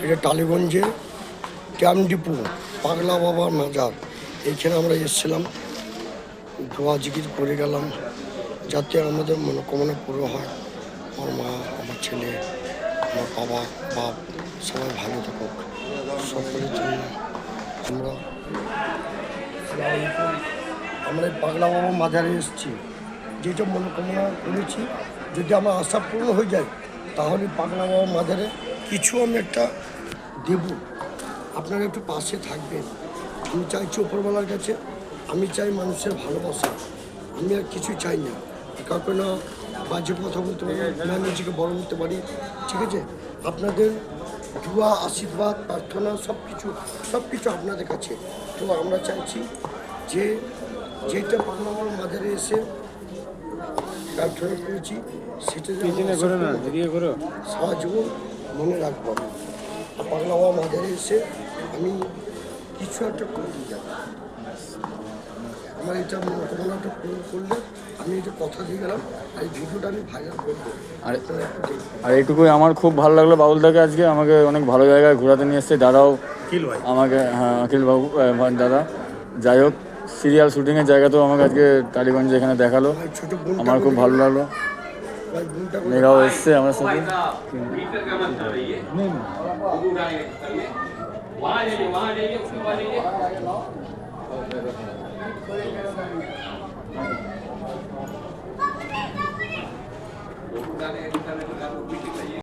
এটা টালিগঞ্জে ক্যাম্প ডিপু পাগলা বাবার মাজার। এইখানে আমরা এসেছিলাম, দোয়া জিকির করে গেলাম যাতে আমাদের মনোকামনা পুরো হয়। আমার মা, আমার ছেলে, আমার বাবা, বাপ সবাই ভালো থাকুক। সকলের জন্য আমরা আমরা এই পাগলা বাবার মাজারে এসেছি। যেটা মনোকামনা করেছি যদি আমার আশা পূর্ণ হয়ে যায় তাহলে পাগলা বাবার মাজারে কিছু আমি একটা দেব। আপনারা একটু পাশে থাকবেন। আমি চাইছি ওপরবেলার কাছে, আমি চাই মানুষের ভালোবাসা। আমি আর কিছু চাই না, কাউকে না বাজে কথা বলতে পারি না, নিজেকে বড় করতে পারি। ঠিক আছে, আপনাদের দোয়া, আশীর্বাদ, প্রার্থনা সব কিছু আপনাদের কাছে। তো আমরা চাইছি যে যেটা পাগলা বাবার মাজারে এসে প্রার্থনা করেছি সেটা সারা জীবন মনে রাখবো। আর পাগলা বাবার মাজারে এসে আমি কিছু একটা করতে চাই। আমার এটা মনোকামনাটা পূরণ করলে আমি এটা কথা দিয়ে গেলাম, আর এই ভিডিওটা আমি ভাইরাল করবো। আর এইটুকুই আমার খুব ভালো লাগলো বাবুলদাকে আজকে আমাকে অনেক ভালো জায়গায় ঘোরাতে নিয়ে এসছে। দাদাও আমাকে, হ্যাঁ অখিল বাবু দাদা, যাই হোক সিরিয়াল শুটিংয়ের জায়গাতেও আমাকে আজকে টালিগঞ্জে এখানে দেখালো, আমার খুব ভালো লাগলো। মেঘাও এসছে আমার সাথে।